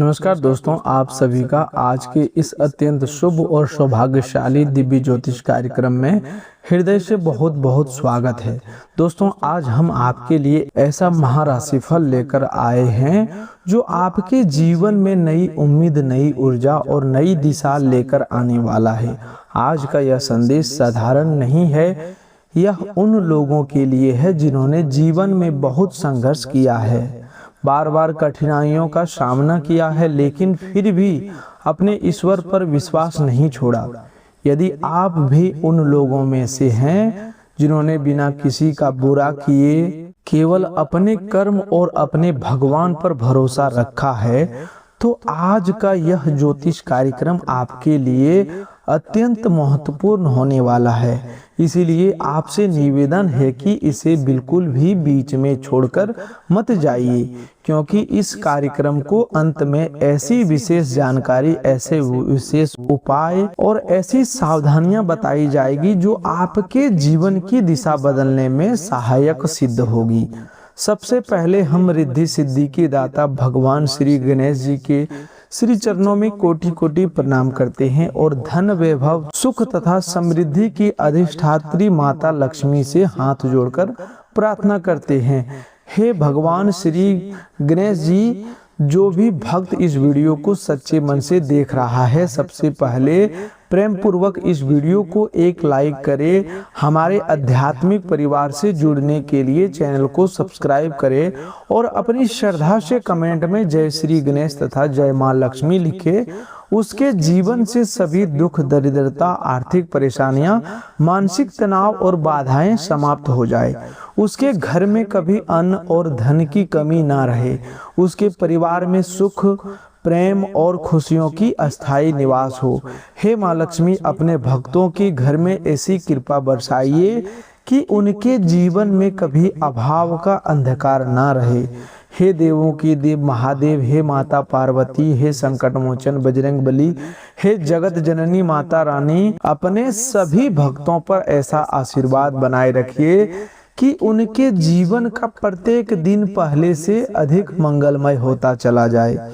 नमस्कार दोस्तों, आप सभी का आज के इस अत्यंत शुभ और सौभाग्यशाली दिव्य ज्योतिष कार्यक्रम में हृदय से बहुत बहुत स्वागत है। दोस्तों, आज हम आपके लिए ऐसा महाराशिफल लेकर आए हैं जो आपके जीवन में नई उम्मीद, नई ऊर्जा और नई दिशा लेकर आने वाला है। आज का यह संदेश साधारण नहीं है, यह उन लोगों के लिए है जिन्होंने जीवन में बहुत संघर्ष किया है, बार बार कठिनाइयों का सामना किया है, लेकिन फिर भी अपने ईश्वर पर विश्वास नहीं छोड़ा। यदि आप भी उन लोगों में से हैं जिन्होंने बिना किसी का बुरा किए केवल अपने कर्म और अपने भगवान पर भरोसा रखा है, तो आज का यह ज्योतिष कार्यक्रम आपके लिए अत्यंत महत्वपूर्ण होने वाला है। इसीलिए आपसे निवेदन है कि इसे बिल्कुल भी बीच में छोड़कर मत जाइए, क्योंकि इस कार्यक्रम को अंत में ऐसी विशेष जानकारी, ऐसे विशेष उपाय और ऐसी सावधानियां बताई जाएगी जो आपके जीवन की दिशा बदलने में सहायक सिद्ध होगी। सबसे पहले हम रिद्धि सिद्धि के दाता भगवान श्री गणेश जी के श्री चरणों में कोटि कोटि प्रणाम करते हैं और धन, वैभव, सुख तथा समृद्धि की अधिष्ठात्री माता लक्ष्मी से हाथ जोड़कर प्रार्थना करते हैं। हे भगवान श्री गणेश जी, जो भी भक्त इस वीडियो को सच्चे मन से देख रहा है, सबसे पहले प्रेम पूर्वक इस वीडियो को एक लाइक करें। हमारे आध्यात्मिक परिवार से जुड़ने के लिए चैनल को सब्सक्राइब करें और अपनी श्रद्धा से कमेंट में जय श्री गणेश तथा जय मां लक्ष्मी लिखे। उसके जीवन से सभी दुख, दरिद्रता, आर्थिक परेशानियां, मानसिक तनाव और बाधाएं समाप्त हो जाए। उसके घर में कभी अन्न और धन की कमी ना रहे। उसके परिवार में सुख, प्रेम और खुशियों की अस्थायी निवास हो। हे माँ लक्ष्मी, अपने भक्तों के घर में ऐसी कृपा बरसाइए कि उनके जीवन में कभी अभाव का अंधकार ना रहे। हे देवों की देव महादेव, हे माता पार्वती, हे संकट मोचन बजरंग बली, हे जगत जननी माता रानी, अपने सभी भक्तों पर ऐसा आशीर्वाद बनाए रखिए कि उनके जीवन का प्रत्येक दिन पहले से अधिक मंगलमय होता चला जाए।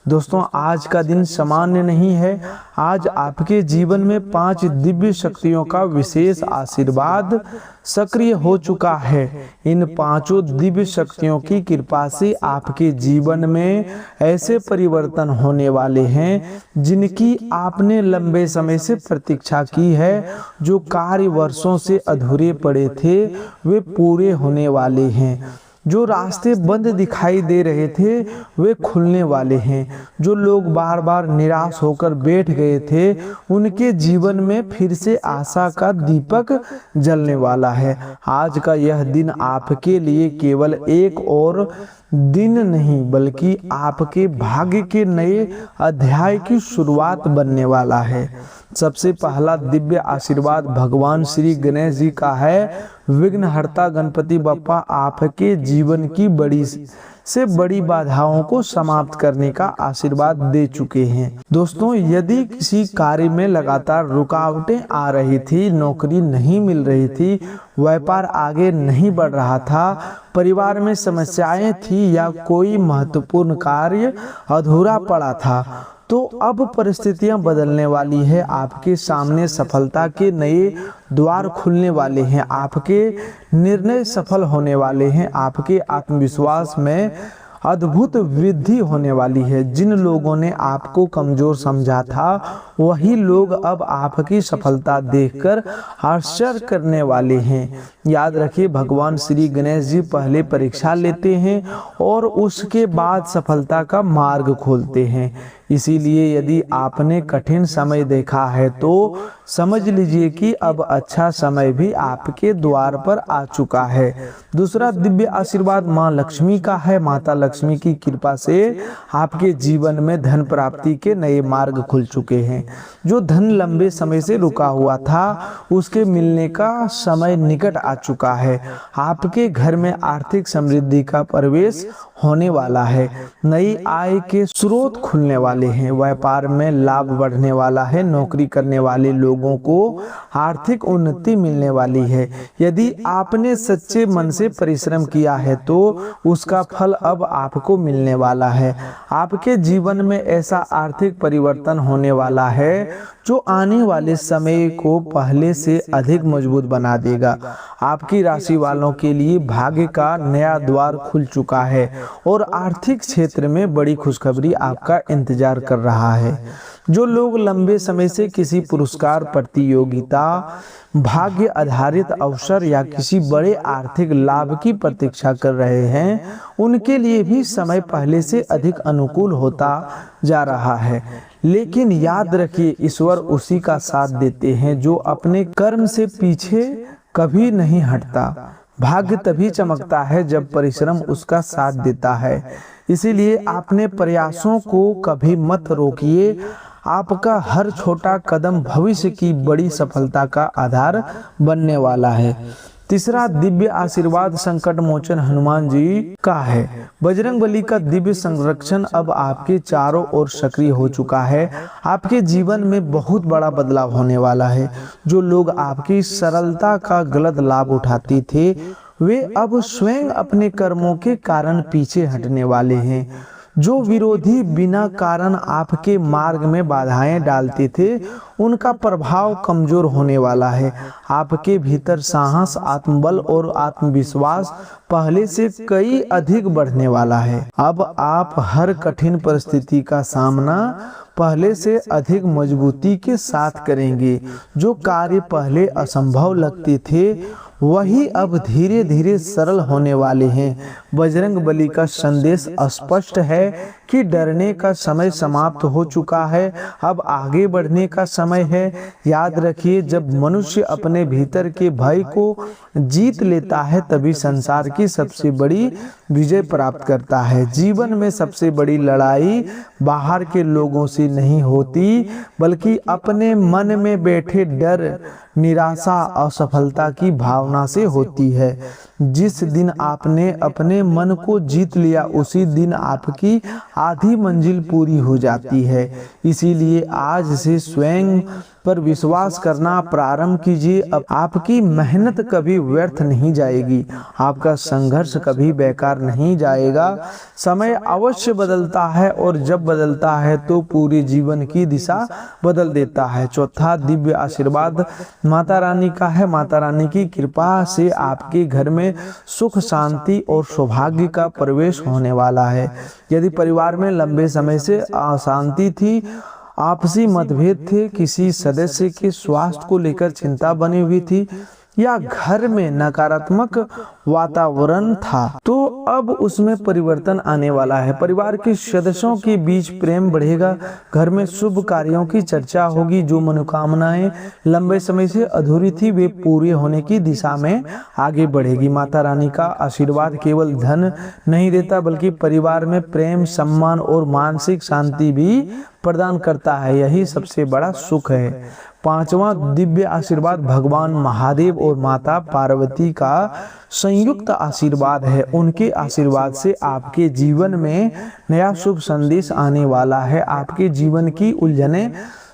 दोस्तों, आज का दिन सामान्य नहीं है। आज आपके जीवन में 5 दिव्य शक्तियों का विशेष आशीर्वाद सक्रिय हो चुका है। इन 5 दिव्य शक्तियों की कृपा से आपके जीवन में ऐसे परिवर्तन होने वाले हैं जिनकी आपने लंबे समय से प्रतीक्षा की है। जो कार्य वर्षों से अधूरे पड़े थे, वे पूरे होने वाले हैं। जो रास्ते बंद दिखाई दे रहे थे, वे खुलने वाले हैं। जो लोग बार बार निराश होकर बैठ गए थे, उनके जीवन में फिर से आशा का दीपक जलने वाला है। आज का यह दिन आपके लिए केवल एक और दिन नहीं, बल्कि आपके भाग्य के नए अध्याय की शुरुआत बनने वाला है। सबसे पहला दिव्य आशीर्वाद भगवान श्री गणेश जी का है। विघ्नहर्ता गणपति बप्पा आपके जीवन की बड़ी से बड़ी बाधाओं को समाप्त करने का आशीर्वाद दे चुके हैं। दोस्तों, यदि किसी कार्य में लगातार रुकावटें आ रही थी, नौकरी नहीं मिल रही थी, व्यापार आगे नहीं बढ़ रहा था, परिवार में समस्याएं थी या कोई महत्वपूर्ण कार्य अधूरा पड़ा था, तो अब परिस्थितियां बदलने वाली है। आपके सामने सफलता के नए द्वार खुलने वाले हैं। आपके निर्णय सफल होने वाले हैं। आपके आत्मविश्वास में अद्भुत वृद्धि होने वाली है। जिन लोगों ने आपको कमजोर समझा था, वही लोग अब आपकी सफलता देखकर आश्चर्य करने वाले हैं। याद रखिए, भगवान श्री गणेश जी पहले परीक्षा लेते हैं और उसके बाद सफलता का मार्ग खोलते हैं। इसीलिए यदि आपने कठिन समय देखा है, तो समझ लीजिए कि अब अच्छा समय भी आपके द्वार पर आ चुका है। दूसरा दिव्य आशीर्वाद माँ लक्ष्मी का है। माता लक्ष्मी की कृपा से आपके जीवन में धन प्राप्ति के नए मार्ग खुल चुके हैं। जो धन लंबे समय से रुका हुआ था, उसके मिलने का समय निकट आ चुका है। आपके घर में आर्थिक समृद्धि का प्रवेश होने वाला है। नई आय के स्रोत खुलने वाले हैं, व्यापार में लाभ बढ़ने वाला है, नौकरी करने वाले लोगों को आर्थिक उन्नति मिलने वाली है। यदि आपने सच्चे मन से परिश्रम किया है तो उसका फल अब आपको मिलने वाला है। आपके जीवन में ऐसा आर्थिक परिवर्तन होने वाला है जो आने वाले समय को पहले से अधिक मजबूत बना देगा। आपकी राशि वालों के लिए भाग्य का नया द्वार खुल चुका है और आर्थिक क्षेत्र में बड़ी खुशखबरी आपका इंतजार कर रहा है। जो लोग लंबे समय से किसी पुरस्कार, प्रतियोगिता, भाग्य आधारित अवसर या किसी बड़े आर्थिक लाभ की प्रतीक्षा कर रहे हैं, उनके लिए भी समय पहले से अधिक अनुकूल होता जा रहा है। लेकिन याद रखिए, ईश्वर उसी का साथ देते हैं जो अपने कर्म से पीछे कभी नहीं हटता। भाग्य तभी चमकता है जब परिश्रम उसका साथ देता है। इसीलिए अपने प्रयासों को कभी मत रोकिए। आपका हर छोटा कदम भविष्य की बड़ी सफलता का आधार बनने वाला है। तीसरा दिव्य आशीर्वाद संकट मोचन हनुमान जी का है। बजरंगबली का दिव्य संरक्षण अब आपके चारों ओर सक्रिय हो चुका है। आपके जीवन में बहुत बड़ा बदलाव होने वाला है। जो लोग आपकी सरलता का गलत लाभ उठाते थे, वे अब स्वयं अपने कर्मों के कारण पीछे हटने वाले हैं। जो विरोधी बिना कारण आपके मार्ग में बाधाएं डालते थे, उनका प्रभाव कमजोर होने वाला है। आपके भीतर साहस, आत्मबल और आत्मविश्वास पहले से कई अधिक बढ़ने वाला है। अब आप हर कठिन परिस्थिति का सामना पहले से अधिक मजबूती के साथ करेंगे। जो कार्य पहले असंभव लगते थे, वही अब धीरे धीरे सरल होने वाले हैं। बजरंगबली का संदेश स्पष्ट है कि डरने का समय समाप्त हो चुका है, अब आगे बढ़ने का समय है। याद रखिए, जब मनुष्य अपने भीतर के भय को जीत लेता है, तभी संसार की सबसे बड़ी विजय प्राप्त करता है। जीवन में सबसे बड़ी लड़ाई बाहर के लोगों से नहीं होती, बल्कि अपने मन में बैठे डर, निराशा, असफलता की भावना से होती है। जिस दिन आपने अपने मन को जीत लिया, उसी दिन आपकी आधी मंजिल पूरी हो जाती है। इसीलिए आज से स्वयं पर विश्वास करना प्रारंभ कीजिए। अब आपकी मेहनत कभी व्यर्थ नहीं जाएगी, आपका संघर्ष कभी बेकार नहीं जाएगा। समय अवश्य बदलता है और जब बदलता है तो पूरे जीवन की दिशा बदल देता है। चौथा दिव्य आशीर्वाद माता रानी का है। माता रानी की कृपा से आपके घर में सुख, शांति और सौभाग्य का प्रवेश होने वाला है। यदि परिवार में लंबे समय से अशांति थी, आपसी मतभेद थे, किसी सदस्य के स्वास्थ्य को लेकर चिंता बनी हुई थी या घर में नकारात्मक वातावरण था, तो अब उसमें परिवर्तन आने वाला है। परिवार के सदस्यों के बीच प्रेम बढ़ेगा, घर में शुभ कार्यों की चर्चा होगी। जो मनोकामनाएं लंबे समय से अधूरी थी, वे पूरे होने की दिशा में आगे बढ़ेगी। माता रानी का आशीर्वाद केवल धन नहीं देता, बल्कि परिवार में प्रेम, सम्मान और मानसिक शांति भी प्रदान करता है। यही सबसे बड़ा सुख है। पांचवा दिव्य आशीर्वाद भगवान महादेव और माता पार्वती का संयुक्त आशीर्वाद है। उनके आशीर्वाद से आपके जीवन में नया शुभ संदेश आने वाला है। आपके जीवन की उलझने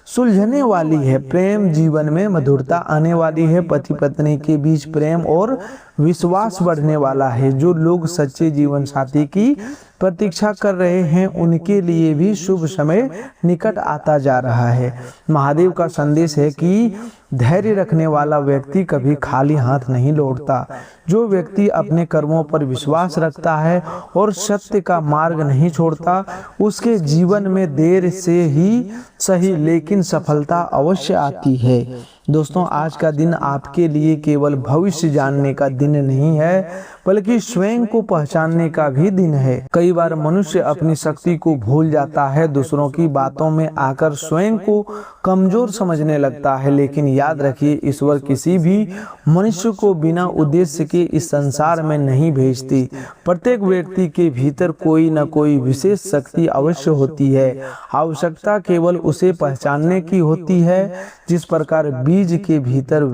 सुलझने वाली है, प्रेम जीवन में मधुरता आने वाली है, पति पत्नी के बीच प्रेम और विश्वास बढ़ने वाला है। जो लोग सच्चे जीवन साथी की प्रतीक्षा कर रहे हैं, उनके लिए भी शुभ समय निकट आता जा रहा है। महादेव का संदेश है कि धैर्य रखने वाला व्यक्ति कभी खाली हाथ नहीं लौटता। जो व्यक्ति अपने कर्मों पर विश्वास रखता है और सत्य का मार्ग नहीं छोड़ता, उसके जीवन में देर से ही सही लेकिन सफलता अवश्य आती है। दोस्तों, आज का दिन आपके लिए केवल भविष्य जानने का दिन नहीं है, बल्कि स्वयं को पहचानने का भी दिन है। कई बार मनुष्य अपनी शक्ति को भूल जाता है, दूसरों की बातों में आकर स्वयं को कमजोर समझने लगता है। लेकिन याद रखिए, ईश्वर किसी भी मनुष्य को बिना उद्देश्य के इस संसार में नहीं भेजती। प्रत्येक व्यक्ति के भीतर कोई न कोई विशेष शक्ति अवश्य होती है। आवश्यकता केवल उसे पहचानने की होती है। जिस प्रकार बीज के भीतर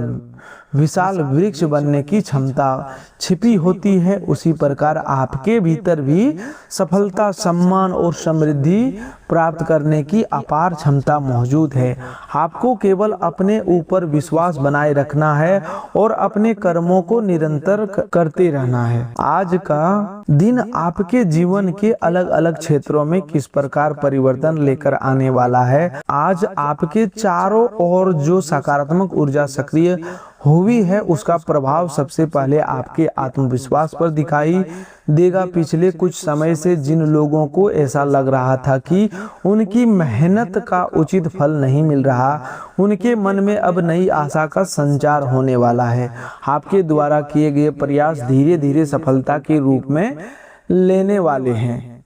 विशाल वृक्ष बनने की क्षमता छिपी होती है, उसी प्रकार आपके भीतर भी सफलता, सम्मान और समृद्धि प्राप्त करने की अपार क्षमता मौजूद है। आपको केवल अपने ऊपर विश्वास बनाए रखना है और अपने कर्मों को निरंतर करते रहना है। आज का दिन आपके जीवन के अलग अलग क्षेत्रों में किस प्रकार परिवर्तन लेकर आने वाला है। आज आपके चारों ओर जो सकारात्मक ऊर्जा सक्रिय हुई है, उसका प्रभाव सबसे पहले आपके आत्मविश्वास पर दिखाई देगा। पिछले कुछ समय से जिन लोगों को ऐसा लग रहा था कि उनकी मेहनत का उचित फल नहीं मिल रहा, उनके मन में अब नई आशा का संचार होने वाला है। आपके द्वारा किए गए प्रयास धीरे धीरे सफलता के रूप में लेने वाले हैं।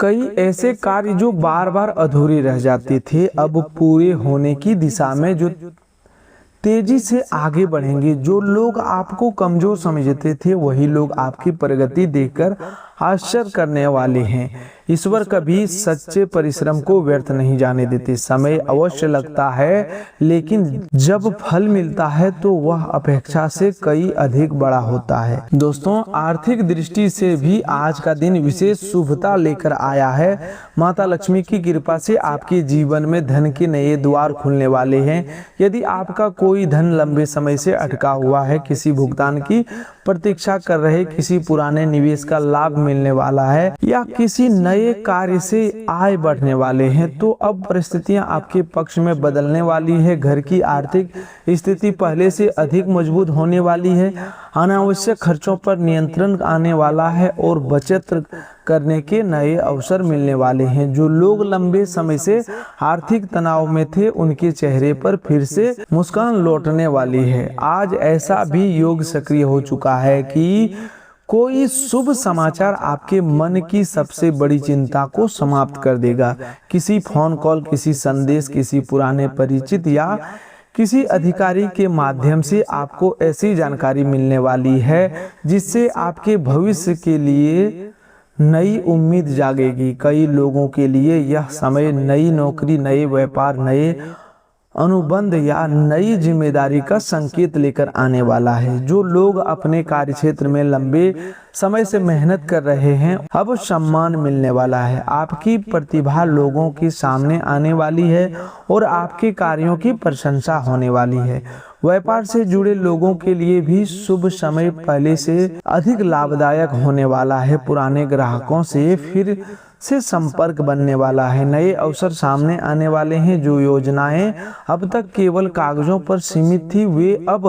कई ऐसे कार्य जो बार बार अधूरे रह जाते थे, अब पूरे होने की दिशा में जो तेजी से आगे बढ़ेंगे। जो लोग आपको कमजोर समझते थे, वही लोग आपकी प्रगति देखकर आश्चर्य करने वाले हैं। ईश्वर कभी सच्चे परिश्रम को व्यर्थ नहीं जाने देते। समय अवश्य लगता है, लेकिन जब फल मिलता है तो वह अपेक्षा से कई अधिक बड़ा होता है। दोस्तों, आर्थिक दृष्टि से भी आज का दिन विशेष शुभता लेकर आया है। माता लक्ष्मी की कृपा से आपके जीवन में धन के नए द्वार खुलने वाले हैं। यदि आपका कोई धन लंबे समय से अटका हुआ है, किसी भुगतान की प्रतीक्षा कर रहे, किसी पुराने निवेश का लाभ मिलने वाला है या किसी नए कार्य से आय बढ़ने वाले हैं, तो अब परिस्थितियां आपके पक्ष में बदलने वाली है। घर की आर्थिक स्थिति पहले से अधिक मजबूत होने वाली है। अनावश्यक खर्चों पर नियंत्रण आने वाला है और बचत करने के नए अवसर मिलने वाले हैं। जो लोग लंबे समय से आर्थिक तनाव में थे, उनके चेहरे पर फिर से मुस्कान लौटने वाली है। आज ऐसा भी योग सक्रिय हो चुका है कि कोई शुभ समाचार आपके मन की सबसे बड़ी चिंता को समाप्त कर देगा। किसी फोन कॉल, किसी संदेश, किसी पुराने परिचित या किसी अधिकारी के माध्यम से आपको ऐसी जानकारी मिलने वाली है जिससे आपके भविष्य के लिए नई उम्मीद जागेगी। कई लोगों के लिए यह समय नई नौकरी, नए व्यापार, नए अनुबंध या नई जिम्मेदारी का संकेत लेकर आने वाला है। जो लोग अपने कार्यक्षेत्र में लंबे समय से मेहनत कर रहे हैं, अब सम्मान मिलने वाला है। आपकी प्रतिभा लोगों के सामने आने वाली है और आपके कार्यों की प्रशंसा होने वाली है। व्यापार से जुड़े लोगों के लिए भी शुभ समय पहले से अधिक लाभदायक होने वाला है। पुराने ग्राहकों से फिर से संपर्क बनने वाला है। नए अवसर सामने आने वाले हैं। जो योजनाएं अब तक केवल कागजों पर सीमित थी, वे अब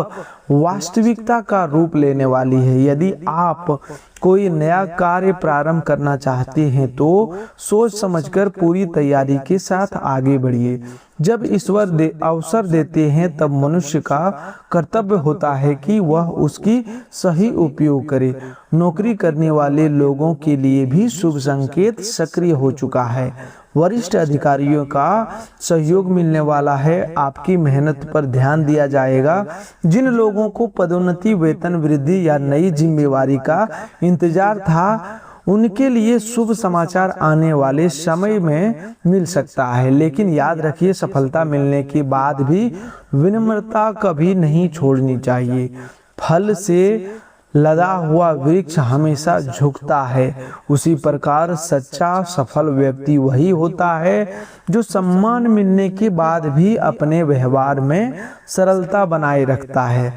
वास्तविकता का रूप लेने वाली है। यदि आप कोई नया कार्य प्रारंभ करना चाहते हैं तो सोच समझकर पूरी तैयारी के साथ आगे बढ़िए। जब ईश्वर अवसर देते हैं, तब मनुष्य का कर्तव्य होता है कि वह उसकी सही उपयोग करे। नौकरी करने वाले लोगों के लिए भी शुभ संकेत सक्रिय हो चुका है। वरिष्ठ अधिकारियों का सहयोग मिलने वाला है। आपकी मेहनत पर ध्यान दिया जाएगा। जिन लोगों को पदोन्नति, वेतन वृद्धि या नई जिम्मेवारी का इंतजार था, उनके लिए शुभ समाचार आने वाले समय में मिल सकता है। लेकिन याद रखिए, सफलता मिलने के बाद भी विनम्रता कभी नहीं छोड़नी चाहिए। फल से लदा हुआ वृक्ष हमेशा झुकता है। उसी प्रकार सच्चा सफल व्यक्ति वही होता है जो सम्मान मिलने के बाद भी अपने व्यवहार में सरलता बनाए रखता है।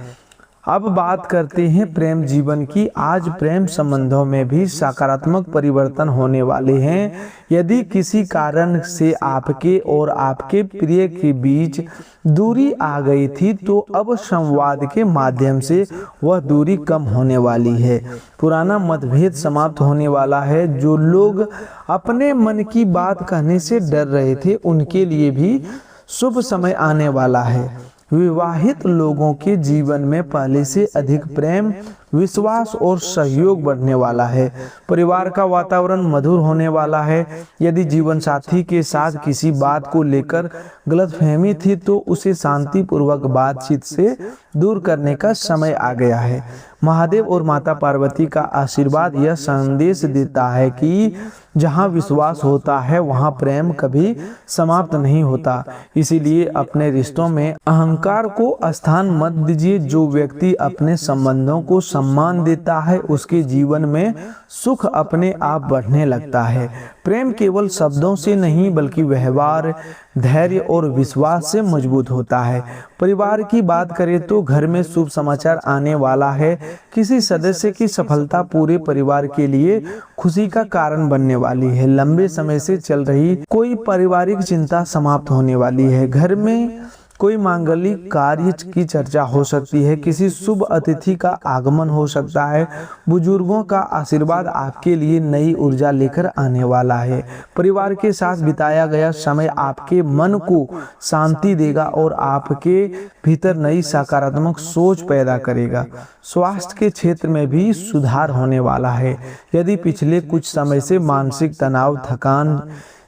अब बात करते हैं प्रेम जीवन की। आज प्रेम संबंधों में भी सकारात्मक परिवर्तन होने वाले हैं। यदि किसी कारण से आपके और आपके प्रिय के बीच दूरी आ गई थी, तो अब संवाद के माध्यम से वह दूरी कम होने वाली है। पुराना मतभेद समाप्त होने वाला है। जो लोग अपने मन की बात कहने से डर रहे थे, उनके लिए भी शुभ समय आने वाला है। विवाहित लोगों के जीवन में पहले से अधिक प्रेम, विश्वास और सहयोग बढ़ने वाला है। परिवार का वातावरण मधुर होने वाला है। यदि जीवन साथी के साथ किसी बात को लेकर गलतफहमी थी तो उसे शांतिपूर्वक बातचीत से दूर करने का समय आ गया है। महादेव और माता पार्वती का आशीर्वाद यह संदेश देता है कि जहाँ विश्वास होता है वहाँ प्रेम कभी समाप्त नहीं होता। इसीलिए अपने रिश्तों में अहंकार को स्थान मत दीजिए। जो व्यक्ति अपने संबंधों को सम्मान देता है उसके जीवन में सुख अपने आप बढ़ने लगता है। प्रेम केवल शब्दों से नहीं बल्कि व्यवहार, धैर्य और विश्वास से मजबूत होता है। परिवार की बात करें तो घर में शुभ समाचार आने वाला है। किसी सदस्य की सफलता पूरे परिवार के लिए खुशी का कारण बनने वाली है। लंबे समय से चल रही कोई पारिवारिक चिंता समाप्त होने वाली है। घर में कोई मांगलिक कार्य की चर्चा हो सकती है। किसी शुभ अतिथि का आगमन हो सकता है। बुजुर्गों का आशीर्वाद आपके लिए नई ऊर्जा लेकर आने वाला है। परिवार के साथ बिताया गया समय आपके मन को शांति देगा और आपके भीतर नई सकारात्मक सोच पैदा करेगा। स्वास्थ्य के क्षेत्र में भी सुधार होने वाला है। यदि पिछले कुछ समय से मानसिक तनाव, थकान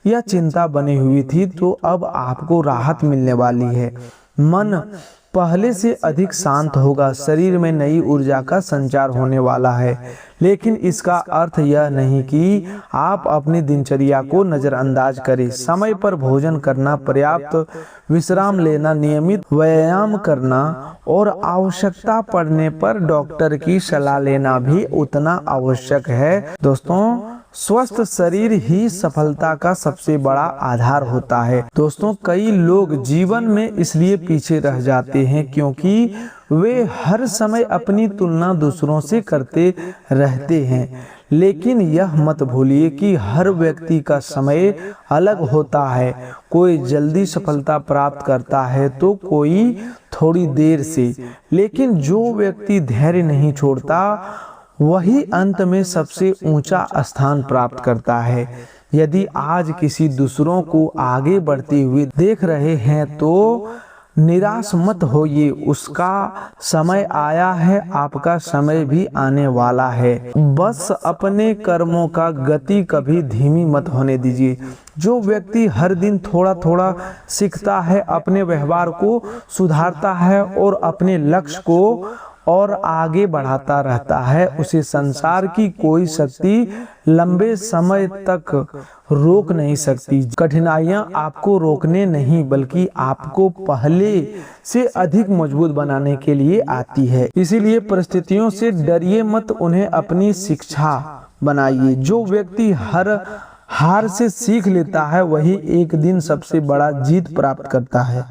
या चिंता बनी हुई थी तो अब आपको राहत मिलने वाली है। मन पहले से अधिक शांत होगा। शरीर में नई ऊर्जा का संचार होने वाला है। लेकिन इसका अर्थ यह नहीं कि आप अपनी दिनचर्या को नजरअंदाज करें। समय पर भोजन करना, पर्याप्त विश्राम लेना, नियमित व्यायाम करना और आवश्यकता पड़ने पर डॉक्टर की सलाह लेना भी उतना आवश्यक है। दोस्तों, स्वस्थ शरीर ही सफलता का सबसे बड़ा आधार होता है। दोस्तों, कई लोग जीवन में इसलिए पीछे रह जाते हैं क्योंकि वे हर समय अपनी तुलना दूसरों से करते रहते हैं। लेकिन यह मत भूलिए कि हर व्यक्ति का समय अलग होता है। कोई जल्दी सफलता प्राप्त करता है तो कोई थोड़ी देर से। लेकिन जो व्यक्ति धैर्य नहीं छोड़ता वही अंत में सबसे ऊंचा स्थान प्राप्त करता है। यदि आज किसी दूसरों को आगे बढ़ते हुए देख रहे हैं तो निराश मत होइए। उसका समय आया है, आपका समय भी आने वाला है। बस अपने कर्मों का गति कभी धीमी मत होने दीजिए। जो व्यक्ति हर दिन थोड़ा थोड़ा सीखता है, अपने व्यवहार को सुधारता है और अपने लक्ष्य को और आगे बढ़ाता रहता है, उसे संसार की कोई शक्ति लंबे समय तक रोक नहीं सकती। कठिनाइयां आपको रोकने नहीं बल्कि आपको पहले से अधिक मजबूत बनाने के लिए आती है। इसीलिए परिस्थितियों से डरिए मत, उन्हें अपनी शिक्षा बनाइए। जो व्यक्ति हर हार से सीख लेता है वही एक दिन सबसे बड़ा जीत प्राप्त करता है।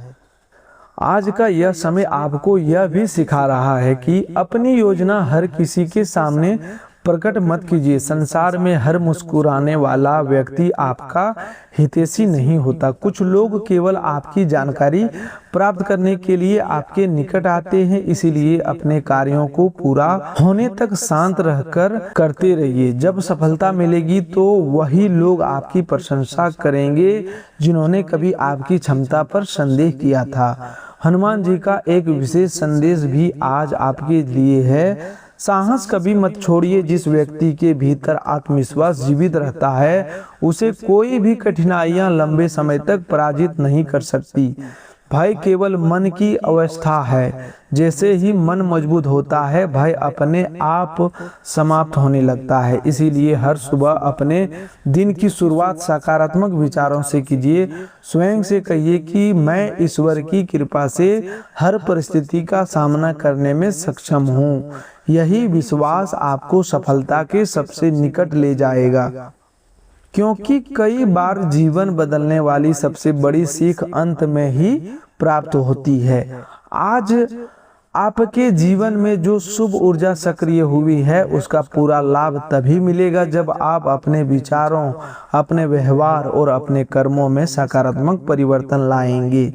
आज का यह समय आपको यह भी सिखा रहा है कि अपनी योजना हर किसी के सामने प्रकट मत कीजिए। संसार में हर मुस्कुराने वाला व्यक्ति आपका हितैषी नहीं होता। कुछ लोग केवल आपकी जानकारी प्राप्त करने के लिए आपके निकट आते हैं। इसीलिए अपने कार्यों को पूरा होने तक शांत रहकर करते रहिए। जब सफलता मिलेगी तो वही लोग आपकी प्रशंसा करेंगे जिन्होंने कभी आपकी क्षमता पर संदेह किया था। हनुमान जी का एक विशेष संदेश भी आज आपके लिए है। साहस कभी मत छोड़िए। जिस व्यक्ति के भीतर आत्मविश्वास जीवित रहता है उसे कोई भी कठिनाइयां लंबे समय तक पराजित नहीं कर सकती। भय केवल मन की अवस्था है। जैसे ही मन मजबूत होता है भय अपने आप समाप्त होने लगता है। इसीलिए हर सुबह अपने दिन की शुरुआत सकारात्मक विचारों से कीजिए। स्वयं से कहिए कि मैं ईश्वर की कृपा से हर परिस्थिति का सामना करने में सक्षम हूँ। यही विश्वास आपको सफलता के सबसे निकट ले जाएगा, क्योंकि कई बार जीवन बदलने वाली सबसे बड़ी सीख अंत में ही प्राप्त होती है। आज आपके जीवन में जो शुभ ऊर्जा सक्रिय हुई है उसका पूरा लाभ तभी मिलेगा जब आप अपने विचारों, अपने व्यवहार और अपने कर्मों में सकारात्मक परिवर्तन लाएंगे।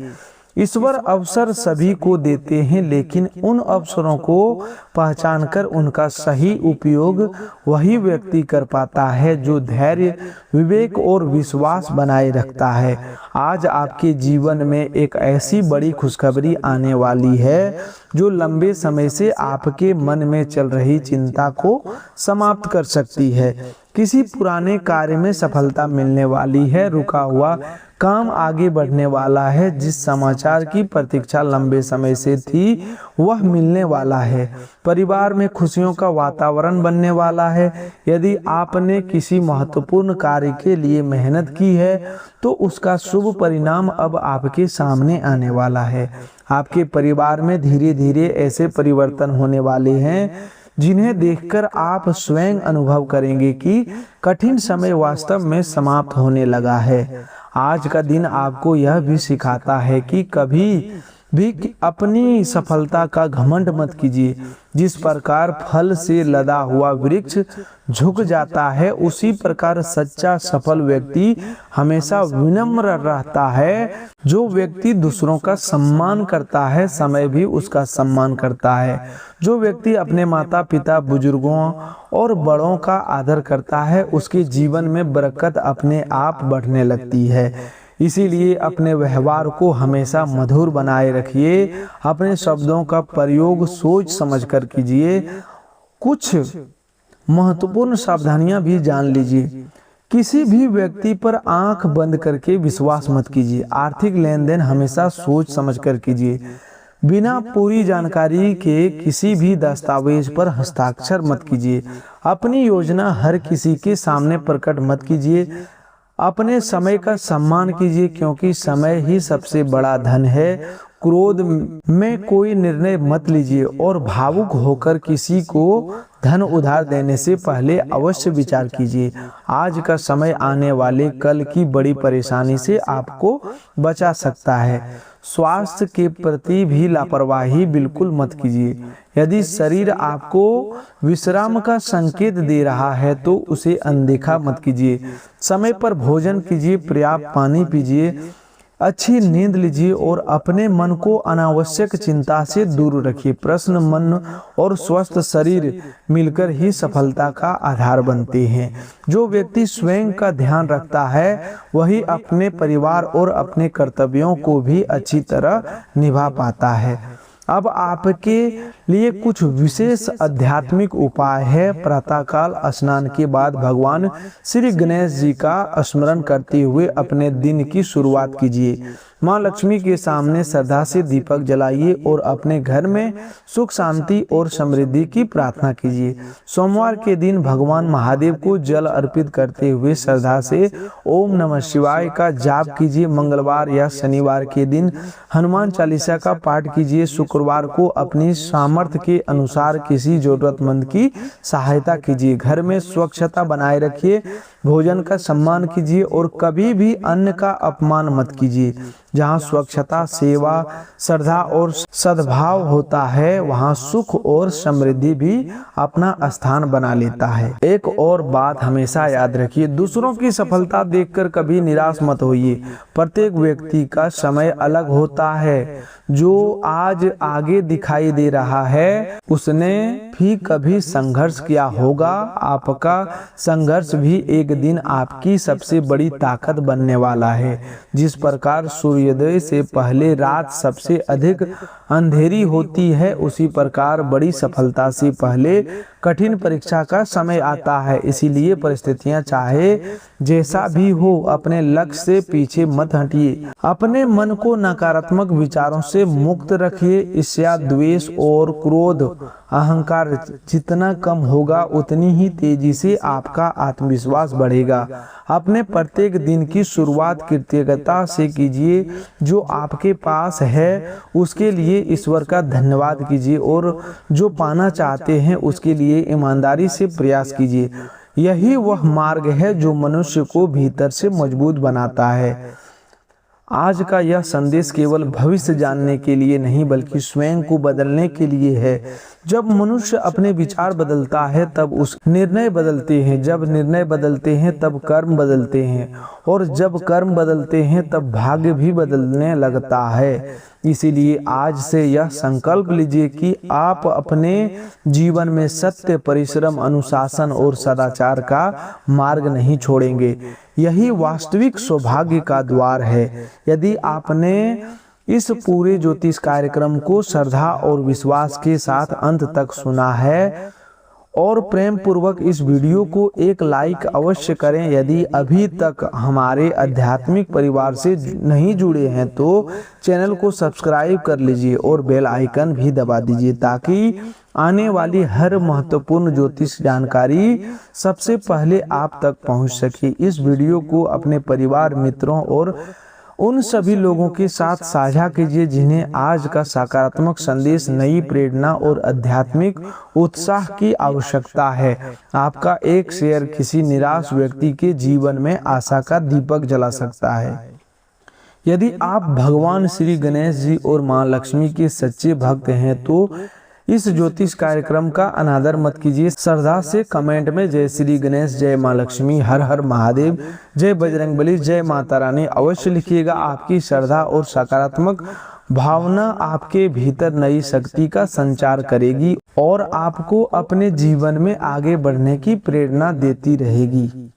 ईश्वर अवसर सभी को देते हैं, लेकिन उन अवसरों को पहचानकर उनका सही उपयोग वही व्यक्ति कर पाता है जो धैर्य, विवेक और विश्वास बनाए रखता है। आज आपके जीवन में एक ऐसी बड़ी खुशखबरी आने वाली है जो लंबे समय से आपके मन में चल रही चिंता को समाप्त कर सकती है। किसी पुराने कार्य में सफलता मिलने वाली है, रुका हुआ काम आगे बढ़ने वाला है, जिस समाचार की प्रतीक्षा लंबे समय से थी वह मिलने वाला है। परिवार में खुशियों का वातावरण बनने वाला है। यदि आपने किसी महत्वपूर्ण कार्य के लिए मेहनत की है तो उसका शुभ परिणाम अब आपके सामने आने वाला है। आपके परिवार में धीरे धीरे ऐसे परिवर्तन होने वाले हैं जिन्हें देखकर आप स्वयं अनुभव करेंगे कि कठिन समय वास्तव में समाप्त होने लगा है। आज का दिन आपको यह भी सिखाता है कि कभी भी अपनी सफलता का घमंड मत कीजिए। जिस प्रकार फल से लदा हुआ वृक्ष झुक जाता है, उसी प्रकार सच्चा सफल व्यक्ति हमेशा विनम्र रहता है। जो व्यक्ति दूसरों का सम्मान करता है, समय भी उसका सम्मान करता है। जो व्यक्ति अपने माता पिता, बुजुर्गों और बड़ों का आदर करता है, उसके जीवन में बरकत अपने आप बढ़ने लगती है। इसीलिए अपने व्यवहार को हमेशा मधुर बनाए रखिए। अपने शब्दों का प्रयोग सोच समझकर कीजिए। कुछ महत्वपूर्ण सावधानियां भी जान लीजिए। किसी भी व्यक्ति पर आंख बंद करके विश्वास मत कीजिए। आर्थिक लेन देन हमेशा सोच समझकर कीजिए। बिना पूरी जानकारी के किसी भी दस्तावेज पर हस्ताक्षर मत कीजिए। अपनी योजना हर किसी के सामने प्रकट मत कीजिए। अपने समय का सम्मान कीजिए, क्योंकि समय ही सबसे बड़ा धन है। क्रोध में कोई निर्णय मत लीजिए और भावुक होकर किसी को धन उधार देने से पहले अवश्य विचार कीजिए। आज का समय आने वाले कल की बड़ी परेशानी से आपको बचा सकता है। स्वास्थ्य के प्रति भी लापरवाही बिल्कुल मत कीजिए। यदि शरीर आपको विश्राम का संकेत दे रहा है तो उसे अनदेखा मत कीजिए। समय पर भोजन कीजिए, पर्याप्त पानी पीजिए, अच्छी नींद लीजिए और अपने मन को अनावश्यक चिंता से दूर रखिए। प्रसन्न मन और स्वस्थ शरीर मिलकर ही सफलता का आधार बनते हैं। जो व्यक्ति स्वयं का ध्यान रखता है वही अपने परिवार और अपने कर्तव्यों को भी अच्छी तरह निभा पाता है। अब आपके लिए कुछ विशेष आध्यात्मिक उपाय है। प्रातःकाल स्नान के बाद भगवान श्री गणेश जी का स्मरण करते हुए अपने दिन की शुरुआत कीजिए। माँ लक्ष्मी के सामने श्रद्धा से दीपक जलाइए और अपने घर में सुख शांति और समृद्धि की प्रार्थना कीजिए। सोमवार के दिन भगवान महादेव को जल अर्पित करते हुए श्रद्धा से ओम नमः शिवाय का जाप कीजिए। मंगलवार या शनिवार के दिन हनुमान चालीसा का पाठ कीजिए। शुक्रवार को अपनी सामर्थ्य के अनुसार किसी जरूरतमंद की सहायता कीजिए। घर में स्वच्छता बनाए रखिए, भोजन का सम्मान कीजिए और कभी भी अन्न का अपमान मत कीजिए। जहाँ स्वच्छता, सेवा, श्रद्धा और सद्भाव होता है वहाँ सुख और समृद्धि भी अपना स्थान बना लेता है। एक और बात हमेशा याद रखिए, दूसरों की सफलता देखकर कभी निराश मत होइए। प्रत्येक व्यक्ति का समय अलग होता है। जो आज आगे दिखाई दे रहा है उसने भी कभी संघर्ष किया होगा। आपका संघर्ष भी एक दिन आपकी सबसे बड़ी ताकत बनने वाला है। जिस प्रकार सूर्योदय से पहले रात सबसे अधिक अंधेरी होती है, उसी प्रकार बड़ी सफलता से पहले कठिन परीक्षा का समय आता है। इसीलिए परिस्थितियां चाहे जैसा भी हो, अपने लक्ष्य से पीछे मत हटिए। अपने मन को नकारात्मक विचारों से मुक्त रखिए। ईर्ष्या, द्वेष और क्रोध, अहंकार जितना कम होगा उतनी ही तेजी से आपका आत्मविश्वास बढ़ेगा। अपने प्रत्येक दिन की शुरुआत कृतज्ञता से कीजिए। जो आपके पास है उसके लिए ईश्वर का धन्यवाद कीजिए और जो पाना चाहते हैं उसके लिए ईमानदारी से प्रयास कीजिए। यही वह मार्ग है जो मनुष्य को भीतर से मजबूत बनाता है। आज का यह संदेश केवल भविष्य जानने के लिए नहीं बल्कि स्वयं को बदलने के लिए है। जब मनुष्य अपने विचार बदलता है तब उस निर्णय बदलते हैं, जब निर्णय बदलते हैं तब कर्म बदलते हैं, और जब कर्म बदलते हैं तब भाग्य भी बदलने लगता है। इसीलिए आज से यह संकल्प लीजिए कि आप अपने जीवन में सत्य, परिश्रम, अनुशासन और सदाचार का मार्ग नहीं छोड़ेंगे। यही वास्तविक सौभाग्य का द्वार है। यदि आपने इस पूरे ज्योतिष कार्यक्रम को श्रद्धा और विश्वास के साथ अंत तक सुना है और प्रेम पूर्वक इस वीडियो को एक लाइक अवश्य करें। यदि अभी तक हमारे आध्यात्मिक परिवार से नहीं जुड़े हैं तो चैनल को सब्सक्राइब कर लीजिए और बेल आइकन भी दबा दीजिए ताकि आने वाली हर महत्वपूर्ण ज्योतिष जानकारी सबसे पहले आप तक पहुंच सके। इस वीडियो को अपने परिवार, मित्रों और उन सभी लोगों के साथ साझा कीजिए जिन्हें आज का सकारात्मक संदेश, नई प्रेरणा और आध्यात्मिक उत्साह की आवश्यकता है। आपका एक शेयर किसी निराश व्यक्ति के जीवन में आशा का दीपक जला सकता है। यदि आप भगवान श्री गणेश जी और मां लक्ष्मी के सच्चे भक्त हैं तो इस ज्योतिष कार्यक्रम का अनादर मत कीजिए। श्रद्धा से कमेंट में जय श्री गणेश, जय मां लक्ष्मी, हर हर महादेव, जय बजरंगबली, जय माता रानी अवश्य लिखिएगा। आपकी श्रद्धा और सकारात्मक भावना आपके भीतर नई शक्ति का संचार करेगी और आपको अपने जीवन में आगे बढ़ने की प्रेरणा देती रहेगी।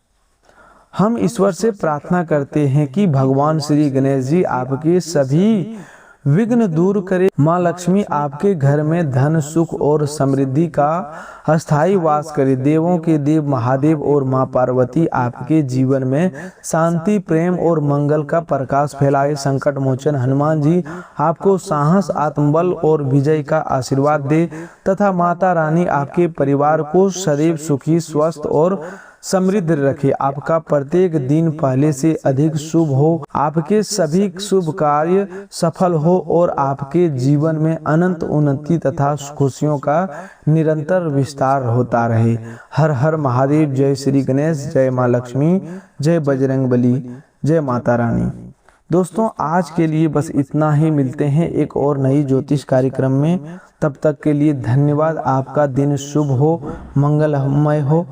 हम ईश्वर से प्रार्थना करते हैं कि भगवान श्री गणेश जी आपके सभी विघ्न दूर करे। माँ लक्ष्मी आपके घर में धन, सुख और समृद्धि का स्थायी वास करे। देवों के देव महादेव और माँ पार्वती आपके जीवन में शांति, प्रेम और मंगल का प्रकाश फैलाए। संकट मोचन हनुमान जी आपको साहस, आत्मबल और विजय का आशीर्वाद दे तथा माता रानी आपके परिवार को सदैव सुखी, स्वस्थ और समृद्ध रखे। आपका प्रत्येक दिन पहले से अधिक शुभ हो, आपके सभी शुभ कार्य सफल हो और आपके जीवन में अनंत उन्नति तथा खुशियों का निरंतर विस्तार होता रहे। हर हर महादेव, जय श्री गणेश, जय मां लक्ष्मी, जय बजरंगबली, जय माता रानी। दोस्तों, आज के लिए बस इतना ही। मिलते हैं एक और नई ज्योतिष कार्यक्रम में। तब तक के लिए धन्यवाद। आपका दिन शुभ हो, मंगलमय हो।